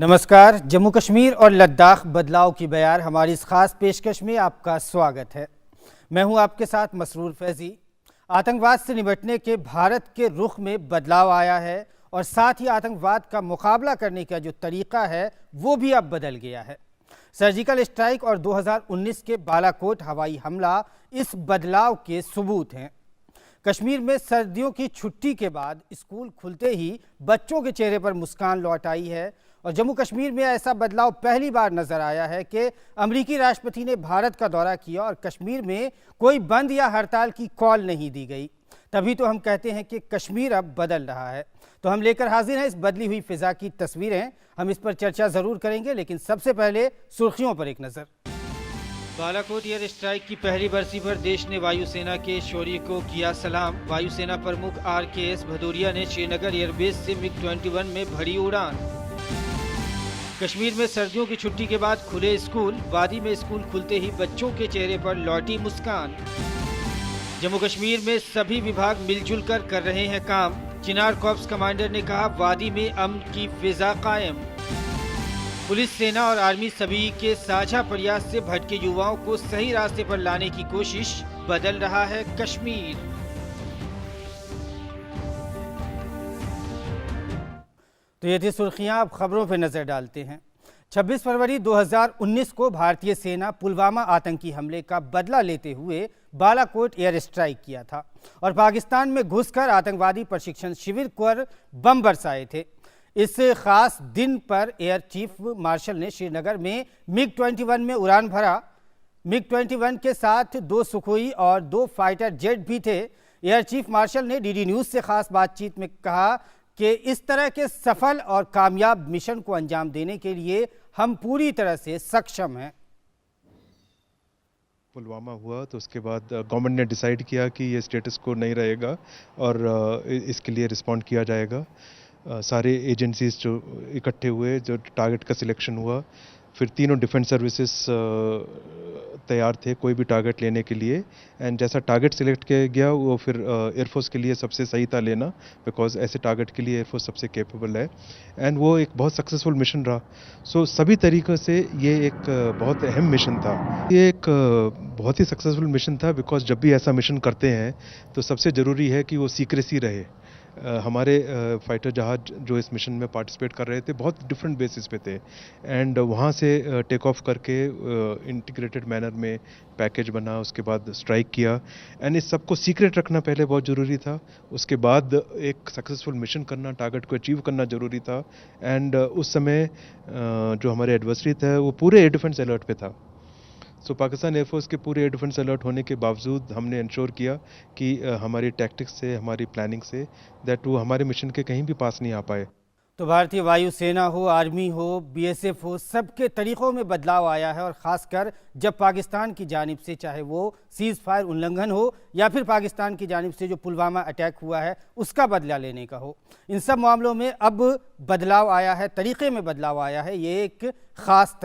नमस्कार। जम्मू कश्मीर और लद्दाख बदलाव की बयार हमारी इस खास पेशकश में आपका स्वागत है। मैं हूं आपके साथ मसरूर फैजी। आतंकवाद से निपटने के भारत के रुख में बदलाव आया है और साथ ही आतंकवाद का मुकाबला करने का जो तरीका है वो भी अब बदल गया है। सर्जिकल स्ट्राइक और 2019 के बालाकोट हवाई हमला इस बदलाव के सबूत हैं। कश्मीर में सर्दियों की छुट्टी के बाद स्कूल खुलते ही बच्चों के चेहरे पर मुस्कान लौट आई है और जम्मू कश्मीर में ऐसा बदलाव पहली बार नजर आया है कि अमेरिकी राष्ट्रपति ने भारत का दौरा किया और कश्मीर में कोई बंद या हड़ताल की कॉल नहीं दी गई। तभी तो हम कहते हैं कि कश्मीर अब बदल रहा है। तो हम लेकर हाजिर हैं इस बदली हुई फिजा की तस्वीरें। हम इस पर चर्चा जरूर करेंगे, लेकिन सबसे पहले सुर्खियों पर एक नजर। बालाकोट एयर स्ट्राइक की पहली बरसी पर देश ने वायुसेना के शौर्य को किया सलाम। वायुसेना प्रमुख RKS भदौरिया ने श्रीनगर एयरबेस से MiG-21 में भरी उड़ान। कश्मीर में सर्दियों की छुट्टी के बाद खुले स्कूल। वादी में स्कूल खुलते ही बच्चों के चेहरे पर लौटी मुस्कान। जम्मू कश्मीर में सभी विभाग मिलजुल कर रहे हैं काम। चिनार कॉर्प्स कमांडर ने कहा, वादी में अमन की फिजा कायम। पुलिस, सेना और आर्मी सभी के साझा प्रयास से भटके युवाओं को सही रास्ते पर लाने की कोशिश। बदल रहा है कश्मीर। तो ये थी सुर्खियां। अब खबरों पर नजर डालते हैं। 26 फरवरी 2019 को भारतीय सेना पुलवामा आतंकी हमले का बदला लेते हुए बालाकोट एयर स्ट्राइक किया था और पाकिस्तान में घुसकर आतंकवादी प्रशिक्षण शिविर पर बम बरसाए थे। इस खास दिन पर एयर चीफ मार्शल ने श्रीनगर में MiG-21 में उड़ान भरा। MiG-21 के साथ 2 सुखोई और 2 फाइटर जेट भी थे। एयर चीफ मार्शल ने DD न्यूज से खास बातचीत में कहा कि इस तरह के सफल और कामयाब मिशन को अंजाम देने के लिए हम पूरी तरह से सक्षम हैं। पुलवामा हुआ तो उसके बाद गवर्नमेंट ने डिसाइड किया कि ये स्टेटस को नहीं रहेगा और इसके लिए रिस्पॉन्ड किया जाएगा। सारे एजेंसीज जो इकट्ठे हुए, जो टारगेट का सिलेक्शन हुआ, फिर तीनों डिफेंस सर्विसेज तैयार थे कोई भी टारगेट लेने के लिए। एंड जैसा टारगेट सिलेक्ट किया गया वो फिर एयरफोर्स के लिए सबसे सही था लेना, बिकॉज ऐसे टारगेट के लिए एयरफोर्स सबसे कैपेबल है। एंड वो एक बहुत सक्सेसफुल मिशन रहा। सो सभी तरीक़ों से ये एक बहुत अहम मिशन था। ये एक बहुत ही सक्सेसफुल मिशन था, बिकॉज जब भी ऐसा मिशन करते हैं तो सबसे ज़रूरी है कि वो सीक्रेसी रहे। हमारे फाइटर जहाज जो इस मिशन में पार्टिसिपेट कर रहे थे बहुत डिफरेंट बेसिस पे थे एंड वहाँ से टेक ऑफ करके इंटीग्रेटेड मैनर में पैकेज बना, उसके बाद स्ट्राइक किया। एंड इस सबको सीक्रेट रखना पहले बहुत ज़रूरी था, उसके बाद एक सक्सेसफुल मिशन करना, टारगेट को अचीव करना ज़रूरी था। एंड उस समय जो हमारे एडवर्सरी था वो पूरे एयर डिफेंस अलर्ट पे था। सो पाकिस्तान एयरफोर्स के पूरे एयर डिफेंस अलर्ट होने के बावजूद हमने इंश्योर किया कि हमारी टैक्टिक्स से, हमारी प्लानिंग से दैट वो हमारे मिशन के कहीं भी पास नहीं आ पाए। तो भारतीय वायुसेना हो, आर्मी हो, BSF हो, सबके तरीक़ों में बदलाव आया है और ख़ासकर जब पाकिस्तान की जानिब से, चाहे वो सीज़ फायर उल्लंघन हो या फिर पाकिस्तान की जानिब से जो पुलवामा अटैक हुआ है उसका बदला लेने का हो, इन सब मामलों में अब बदलाव आया है, तरीक़े में बदलाव आया है। ये एक ख़ास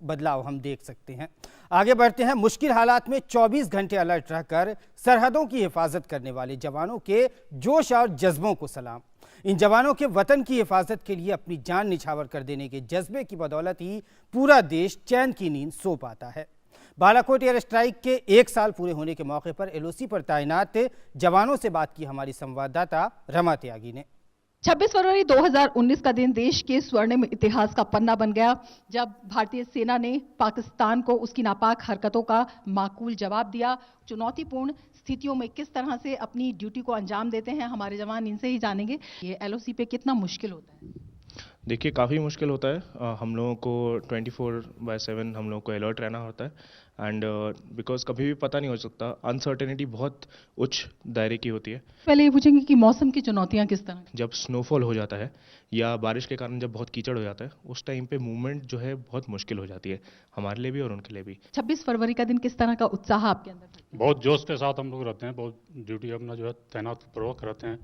बदलाव हम देख सकते हैं। आगे बढ़ते हैं। मुश्किल हालात में 24 घंटे अलर्ट रहकर सरहदों की हिफाजत करने वाले जवानों के जोश और जज्बों को सलाम। इन जवानों के वतन की हिफाजत के लिए अपनी जान निछावर कर देने के जज्बे की बदौलत ही पूरा देश चैन की नींद सो पाता है। बालाकोट एयर स्ट्राइक के 1 साल पूरे होने के मौके पर LOC पर तैनात जवानों से बात की हमारी संवाददाता रमा त्यागी ने। 26 फरवरी 2019 का दिन देश के स्वर्णिम इतिहास का पन्ना बन गया, जब भारतीय सेना ने पाकिस्तान को उसकी नापाक हरकतों का माकूल जवाब दिया। चुनौतीपूर्ण स्थितियों में किस तरह से अपनी ड्यूटी को अंजाम देते हैं हमारे जवान, इनसे ही जानेंगे। ये LOC पे कितना मुश्किल होता है? देखिए, काफ़ी मुश्किल होता है। हम लोगों को 24/7 हम लोगों को अलर्ट रहना होता है एंड बिकॉज कभी भी पता नहीं हो सकता, अनसर्टेनिटी बहुत उच्च दायरे की होती है। पहले ये पूछेंगे कि मौसम की चुनौतियां किस तरह? जब स्नोफॉल हो जाता है या बारिश के कारण जब बहुत कीचड़ हो जाता है, उस टाइम पे मूवमेंट जो है बहुत मुश्किल हो जाती है, हमारे लिए भी और उनके लिए भी। 26 फरवरी का दिन किस तरह का उत्साह आपके अंदर था? बहुत जोश के साथ हम लोग रहते हैं, बहुत ड्यूटी अपना जो है तैनात पूर्वक रहते हैं,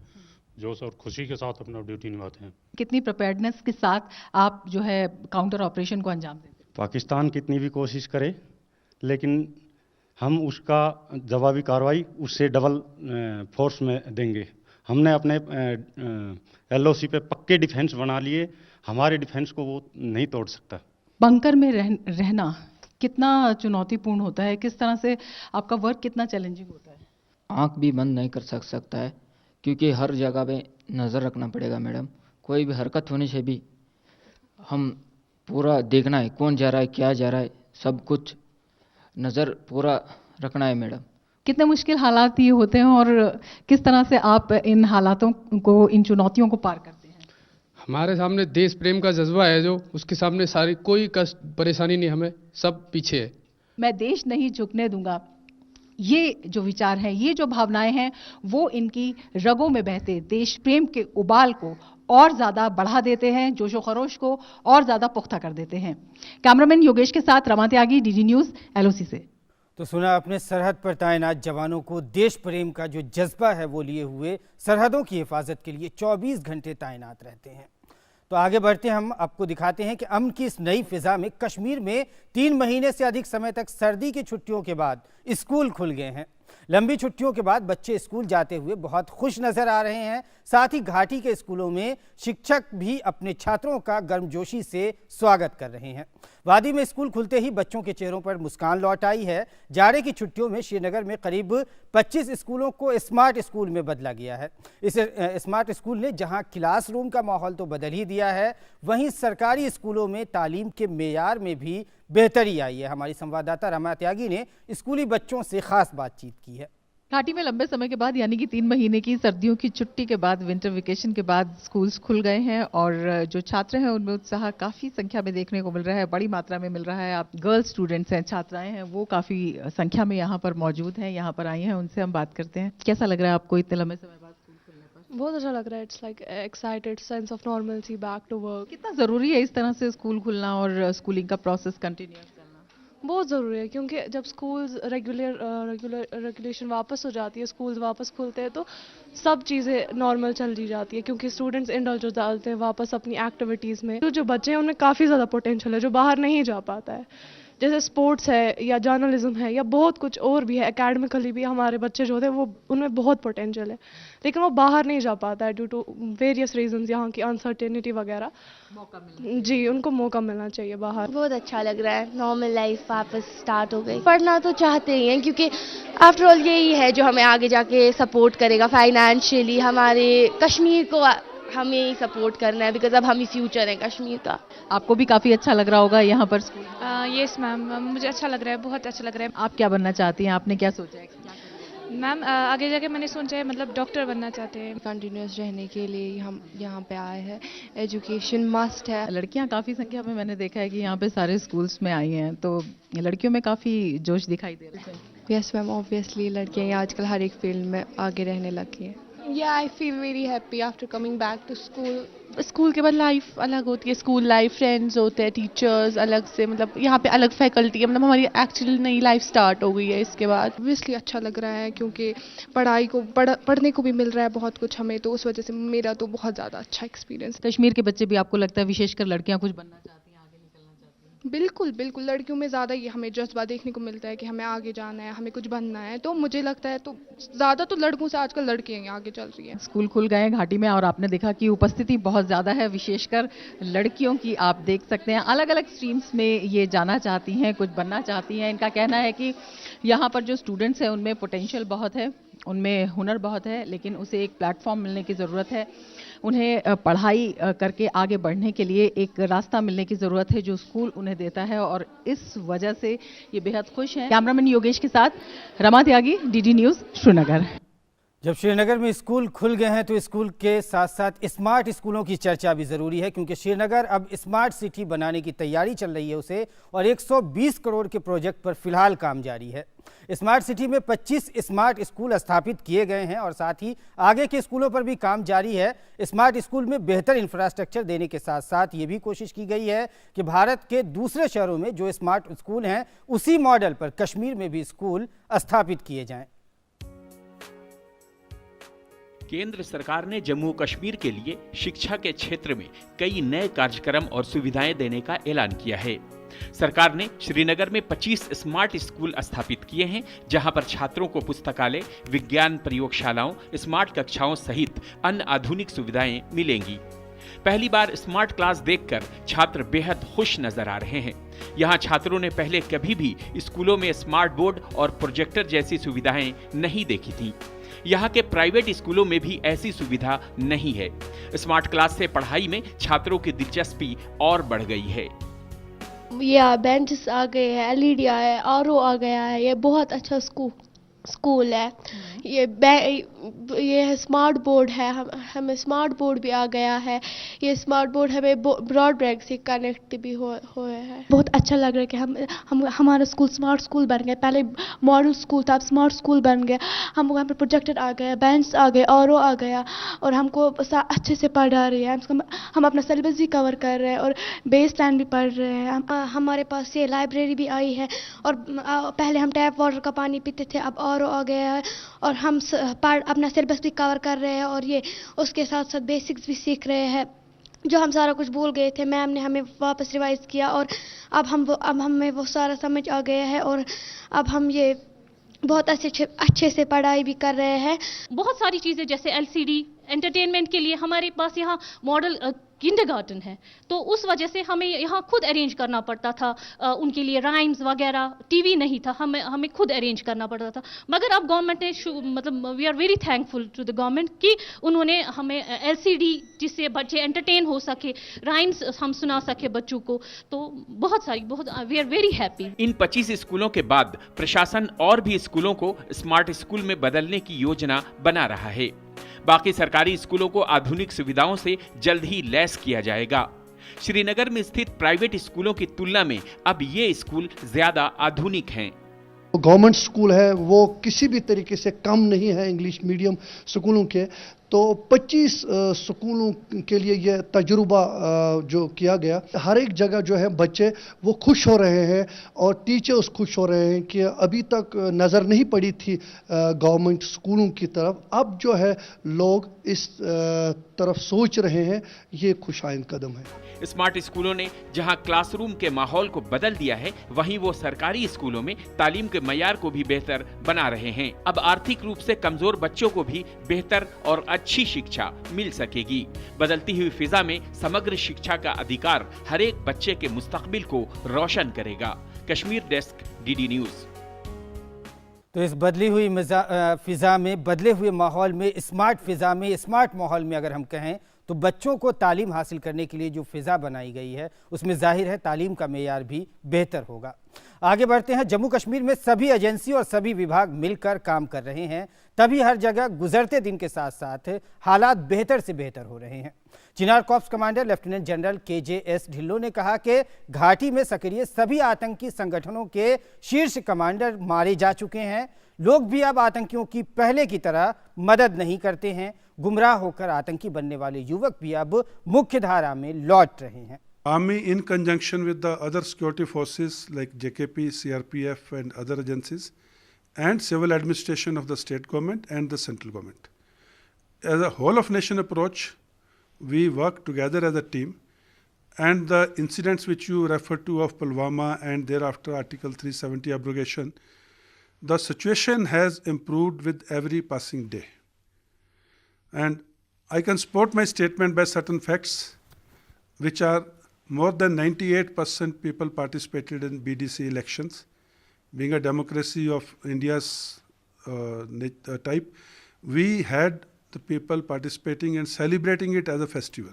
जोश और खुशी के साथ अपना ड्यूटी निभाते हैं। कितनी प्रिपेयर्डनेस के साथ आप जो है काउंटर ऑपरेशन को अंजाम देते हैं? पाकिस्तान कितनी भी कोशिश करे, लेकिन हम उसका जवाबी कार्रवाई उससे डबल फोर्स में देंगे। हमने अपने LOC पे पक्के डिफेंस बना लिए। हमारे डिफेंस को वो नहीं तोड़ सकता। बंकर में रहना कितना चुनौतीपूर्ण होता है, किस तरह से आपका वर्क कितना चैलेंजिंग होता है? आंख भी बंद नहीं कर सकता है, क्योंकि हर जगह पे नज़र रखना पड़ेगा मैडम। कोई भी हरकत होने से भी हम पूरा देखना है, कौन जा रहा है, क्या जा रहा है, सब कुछ नज़र पूरा रखना है मैडम। कितने मुश्किल हालात ये होते हैं और किस तरह से आप इन हालातों को, इन चुनौतियों को पार करते हैं? हमारे सामने देश प्रेम का जज्बा है, जो उसके सामने सारी कोई कष्ट परेशानी नहीं, हमें सब पीछे है। मैं देश नहीं झुकने दूंगा, ये जो विचार हैं, ये जो भावनाएं हैं, वो इनकी रगों में बहते देश प्रेम के उबाल को और ज्यादा बढ़ा देते हैं, जोशो खरोश को और ज्यादा पुख्ता कर देते हैं। कैमरामैन योगेश के साथ रमा त्यागी, डीडी न्यूज, एलओसी से। तो सुना अपने सरहद पर तैनात जवानों को देश प्रेम का जो जज्बा है वो लिए हुए सरहदों की हिफाजत के लिए 24 घंटे तैनात रहते हैं। तो आगे बढ़ते हम आपको दिखाते हैं कि अमन की इस नई फिजा में कश्मीर में 3 महीने से अधिक समय तक सर्दी की छुट्टियों के बाद स्कूल खुल गए हैं। लंबी छुट्टियों के बाद बच्चे स्कूल जाते हुए बहुत खुश नजर आ रहे हैं। साथ ही घाटी के स्कूलों में शिक्षक भी अपने छात्रों का गर्मजोशी से स्वागत कर रहे हैं। वादी में स्कूल खुलते ही बच्चों के चेहरों पर मुस्कान लौट आई है। जाड़े की छुट्टियों में श्रीनगर में करीब 25 स्कूलों को स्मार्ट स्कूल में बदला गया है। इस स्मार्ट स्कूल ने जहां क्लासरूम का माहौल तो बदल ही दिया है, वहीं सरकारी स्कूलों में तालीम के मेयार में भी बेहतरी आई है। हमारी संवाददाता रमा त्यागी ने स्कूली बच्चों से खास बातचीत की है। घाटी में लंबे समय के बाद यानी कि 3 महीने की सर्दियों की छुट्टी के बाद, विंटर वेकेशन के बाद स्कूल्स खुल गए हैं और जो छात्र हैं उनमें उत्साह काफी संख्या में देखने को मिल रहा है, बड़ी मात्रा में मिल रहा है। आप गर्ल्स स्टूडेंट्स हैं, छात्राएं हैं, वो काफी संख्या में यहाँ पर मौजूद हैं, यहाँ पर आई हैं, उनसे हम बात करते हैं। कैसा लग रहा है आपको इतने लंबे समय बाद स्कूल खुलने पर? बहुत अच्छा लग रहा है। It's like excited, sense of normalcy, back to work. कितना जरूरी है इस तरह से स्कूल खुलना और स्कूलिंग का प्रोसेस कंटिन्यूअस? बहुत ज़रूरी है, क्योंकि जब स्कूल्स रेगुलेशन वापस हो जाती है, स्कूल्स वापस खुलते हैं, तो सब चीज़ें नॉर्मल चल दी जाती है, क्योंकि स्टूडेंट्स इंडल्ज हो जाते हैं वापस अपनी एक्टिविटीज़ में। तो जो बच्चे हैं उनमें काफ़ी ज़्यादा पोटेंशियल है जो बाहर नहीं जा पाता है, जैसे स्पोर्ट्स है या जर्नलिज्म है या बहुत कुछ और भी है। एकेडमिकली भी हमारे बच्चे जो होते हैं वो उनमें बहुत पोटेंशियल है, लेकिन वो बाहर नहीं जा पाता है ड्यू टू वेरियस रीजंस, यहाँ की अनसर्टेनिटी वगैरह। जी, उनको मौका मिलना चाहिए बाहर। बहुत अच्छा लग रहा है, नॉर्मल लाइफ वापस स्टार्ट हो गई। पढ़ना तो चाहते ही हैं, क्योंकि आफ्टर ऑल यही है जो हमें आगे जाके सपोर्ट करेगा फाइनेंशियली। हमारे कश्मीर को हमें ही सपोर्ट करना है, बिकॉज अब हम ही फ्यूचर है कश्मीर का। आपको भी काफी अच्छा लग रहा होगा यहाँ पर स्कूल? यस मैम, मुझे अच्छा लग रहा है, बहुत अच्छा लग रहा है। आप क्या बनना चाहती हैं, आपने क्या सोचा है? मैम आगे जाके मैंने सोचा है, मतलब डॉक्टर बनना चाहते हैं। कंटिन्यूस रहने के लिए हम यहाँ पे आए हैं। एजुकेशन मस्ट है। लड़कियाँ काफी संख्या में मैंने देखा है कि यहाँ पे सारे स्कूल्स में आई हैं, तो लड़कियों में काफी जोश दिखाई दे रहा है। यस मैम, ऑब्वियसली लड़कियाँ आजकल हर एक फील्ड में आगे रहने लगी हैं। Yeah, I feel very happy after coming back to school. School के बाद लाइफ अलग होती है, स्कूल लाइफ, फ्रेंड्स होते हैं, टीचर्स अलग से, मतलब यहाँ पे अलग फैकल्टी है, मतलब हमारी एक्चुअली नई लाइफ स्टार्ट हो गई है इसके बाद। ऑब्वियसली अच्छा लग रहा है, क्योंकि पढ़ने को भी मिल रहा है बहुत कुछ हमें, तो उस वजह से मेरा तो बहुत ज़्यादा अच्छा एक्सपीरियंस। कश्मीर के बच्चे भी आपको लगता है, विशेषकर लड़कियाँ, कुछ बनना चाहती हैं, आगे निकलना चाहती हैं? बिल्कुल बिल्कुल, लड़कियों में ज़्यादा ये हमें जज्बा देखने को मिलता है कि हमें आगे जाना है, हमें कुछ बनना है। तो मुझे लगता है तो ज़्यादा तो लड़कों से आजकल लड़कियाँ आगे चल रही हैं। स्कूल खुल गए घाटी में और आपने देखा कि उपस्थिति बहुत ज़्यादा है, विशेषकर लड़कियों की। आप देख सकते हैं अलग अलग स्ट्रीम्स में ये जाना चाहती हैं, कुछ बनना चाहती हैं। इनका कहना है कि यहाँ पर जो स्टूडेंट्स हैं उनमें पोटेंशियल बहुत है, उनमें हुनर बहुत है, लेकिन उसे एक प्लेटफॉर्म मिलने की ज़रूरत है। उन्हें पढ़ाई करके आगे बढ़ने के लिए एक रास्ता मिलने की ज़रूरत है जो स्कूल उन्हें देता है, और इस वजह से ये बेहद खुश हैं। कैमरामैन योगेश के साथ रमा त्यागी, डीडी न्यूज़, श्रीनगर। जब श्रीनगर में स्कूल खुल गए हैं तो स्कूल के साथ साथ स्मार्ट स्कूलों की चर्चा भी ज़रूरी है, क्योंकि श्रीनगर अब स्मार्ट सिटी बनाने की तैयारी चल रही है उसे, और 120 करोड़ के प्रोजेक्ट पर फिलहाल काम जारी है। स्मार्ट सिटी में 25 स्मार्ट स्कूल स्थापित किए गए हैं और साथ ही आगे के स्कूलों पर भी काम जारी है। स्मार्ट स्कूल में बेहतर इंफ्रास्ट्रक्चर देने के साथ साथ ये भी कोशिश की गई है कि भारत के दूसरे शहरों में जो स्मार्ट स्कूल हैं उसी मॉडल पर कश्मीर में भी स्कूल स्थापित किए जाएं। केंद्र सरकार ने जम्मू कश्मीर के लिए शिक्षा के क्षेत्र में कई नए कार्यक्रम और सुविधाएं देने का ऐलान किया है। सरकार ने श्रीनगर में 25 स्मार्ट स्कूल स्थापित किए हैं, जहां पर छात्रों को पुस्तकालय, विज्ञान प्रयोगशालाओं, स्मार्ट कक्षाओं सहित अन्य आधुनिक सुविधाएं मिलेंगी। पहली बार स्मार्ट क्लास देखकर छात्र बेहद खुश नजर आ रहे हैं। यहाँ छात्रों ने पहले कभी भी स्कूलों में स्मार्ट बोर्ड और प्रोजेक्टर जैसी सुविधाएं नहीं देखी थी। यहाँ के प्राइवेट स्कूलों में भी ऐसी सुविधा नहीं है। स्मार्ट क्लास से पढ़ाई में छात्रों की दिलचस्पी और बढ़ गई है। ये बेंचेस आ गए हैं, एलईडी आया है, आरओ आ गया है। ये बहुत अच्छा स्कूल है। ये स्मार्ट बोर्ड है, हमें स्मार्ट बोर्ड भी आ गया है। ये स्मार्ट बोर्ड हमें ब्रॉडबैंड से कनेक्ट भी हुए हैं। बहुत अच्छा लग रहा है कि हमारा स्कूल स्मार्ट स्कूल बन गया। पहले मॉडल स्कूल था, अब स्मार्ट स्कूल बन गया। हम वहाँ पर प्रोजेक्टर आ गया, बेंच आ गए, आरओ आ गया और हमको अच्छे से पढ़ा रही है। हम अपना सिलेबस भी कवर कर रहे हैं और बेस लाइन भी पढ़ रहे हैं। हमारे पास ये लाइब्रेरी भी आई है और पहले हम टैप वाटर का पानी पीते थे, अब आरओ आ गया है और हम अपना सिलेबस भी कवर कर रहे हैं और ये उसके साथ साथ बेसिक्स भी सीख रहे हैं। जो हम सारा कुछ भूल गए थे, मैम ने हमें वापस रिवाइज किया और अब हमें वो सारा समझ आ गया है और अब हम ये बहुत अच्छे से पढ़ाई भी कर रहे हैं। बहुत सारी चीज़ें जैसे एलसीडी एंटरटेनमेंट के लिए हमारे पास यहाँ मॉडल किंडरगार्टन है, तो उस वजह से हमें यहाँ खुद अरेंज करना पड़ता था। उनके लिए राइम्स वगैरह, टीवी नहीं था, हमें खुद अरेंज करना पड़ता था। मगर अब गवर्नमेंट ने मतलब we are very thankful to the government कि उन्होंने हमें एलसीडी जिससे बच्चे एंटरटेन हो सके, राइम्स हम सुना सके बच्चों को, तो बहुत वी आर वेरी हैप्पी। इन 25 स्कूलों के बाद प्रशासन और भी स्कूलों को स्मार्ट स्कूल में बदलने की योजना बना रहा है। बाकी सरकारी स्कूलों को आधुनिक सुविधाओं से जल्द ही लैस किया जाएगा। श्रीनगर में स्थित प्राइवेट स्कूलों की तुलना में अब ये स्कूल ज्यादा आधुनिक हैं। गवर्नमेंट स्कूल है वो किसी भी तरीके से कम नहीं है इंग्लिश मीडियम स्कूलों के। तो 25 स्कूलों के लिए यह तजुर्बा जो किया गया, हर एक जगह जो है बच्चे वो खुश हो रहे हैं और टीचर्स खुश हो रहे हैं कि अभी तक नज़र नहीं पड़ी थी गवर्नमेंट स्कूलों की तरफ। अब जो है लोग इस तरफ सोच रहे हैं, ये खुशाइन कदम है। स्मार्ट स्कूलों ने जहां क्लासरूम के माहौल को बदल दिया है, वहीं वो सरकारी स्कूलों में तालीम के मयार को भी बेहतर बना रहे हैं। अब आर्थिक रूप से कमजोर बच्चों को भी बेहतर और अच्छी शिक्षा मिल सकेगी। बदलती हुई फिजा में समग्र शिक्षा का अधिकार हर एक बच्चे के मुस्तकबिल को रोशन करेगा। Kashmir desk, DD news. तो इस बदली हुई फिजा में, बदले हुए माहौल में, स्मार्ट फिजा में, स्मार्ट माहौल में अगर हम कहें तो बच्चों को तालीम हासिल करने के लिए जो फिजा बनाई गई है उसमें जाहिर है तालीम का मेयार भी बेहतर होगा। आगे बढ़ते हैं। जम्मू कश्मीर में सभी एजेंसी और सभी विभाग मिलकर काम कर रहे हैं, तभी हर जगह गुजरते दिन के साथ साथ हालात बेहतर से बेहतर हो रहे हैं। Chinar corps commander lieutenant general KJS Dhillon ने कहा कि घाटी में सक्रिय सभी आतंकी संगठनों के शीर्ष कमांडर मारे जा चुके हैं। लोग भी अब आतंकियों की पहले की तरह मदद नहीं करते हैं। गुमराह होकर आतंकी बनने वाले युवक भी अब मुख्य धारा में लौट रहे हैं। Army, in conjunction with the other security forces like JKP, CRPF and other agencies, and civil administration of the state government and the central government. As a whole of nation approach, we work together as a team, and the incidents which you refer to of Pulwama and thereafter Article 370 abrogation, the situation has improved with every passing day. And I can support my statement by certain facts, which are more than 98% people participated in BDC elections. Being a democracy of India's type, we had the people participating and celebrating it as a festival.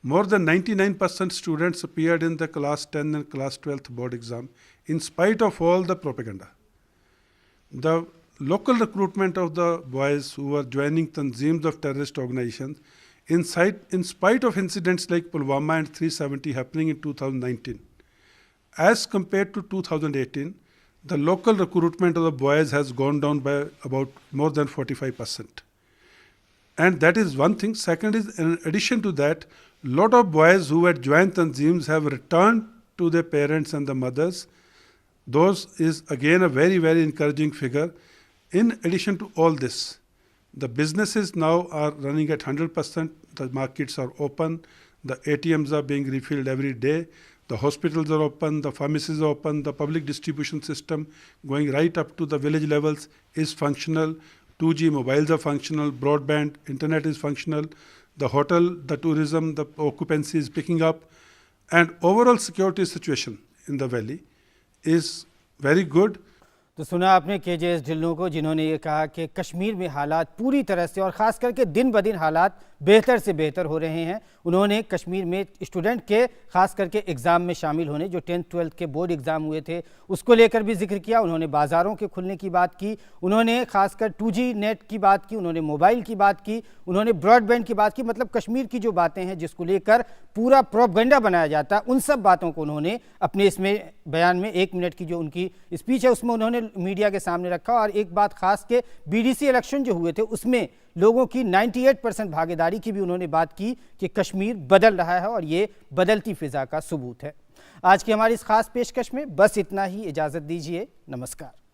More than 99% students appeared in the class 10 and class 12th board exam in spite of all the propaganda. The local recruitment of the boys who were joining tanzeems of terrorist organizations, in spite of incidents like Pulwama and 370 happening in 2019, as compared to 2018, the local recruitment of the boys has gone down by about more than 45%. And that is one thing. Second is, in addition to that, lot of boys who had joined tanzeems have returned to their parents and the mothers. Those is again a very, very encouraging figure. In addition to all this, the businesses now are running at 100%, the markets are open, the ATMs are being refilled every day, the hospitals are open, the pharmacies are open, the public distribution system going right up to the village levels is functional, 2G mobiles are functional, broadband, internet is functional, the hotel, the tourism, the occupancy is picking up, and overall security situation in the valley is very good. तो सुना आपने KJS Dhillon को, जिन्होंने ये कहा कि कश्मीर में हालात पूरी तरह से और ख़ास करके दिन ब दिन हालात बेहतर से बेहतर हो रहे हैं। उन्होंने कश्मीर में स्टूडेंट के ख़ास करके एग्ज़ाम में शामिल होने, जो 10th 12th के बोर्ड एग्ज़ाम हुए थे, उसको लेकर भी जिक्र किया। उन्होंने बाज़ारों के खुलने की बात की, उन्होंने ख़ासकर 2G नेट की बात की, उन्होंने मोबाइल की बात की, उन्होंने ब्रॉडबैंड की बात की। मतलब कश्मीर की जो बातें हैं जिसको लेकर पूरा प्रोपेगेंडा बनाया जाता, उन सब बातों को उन्होंने अपने इसमें बयान में 1 मिनट की जो उनकी स्पीच है उसमें उन्होंने मीडिया के सामने रखा। और एक बात खास के BDC इलेक्शन जो हुए थे उसमें लोगों की 98% भागीदारी की भी उन्होंने बात की कि कश्मीर बदल रहा है और ये बदलती फिजा का सबूत है। आज की हमारी इस खास पेशकश में बस इतना ही। इजाज़त दीजिए, नमस्कार।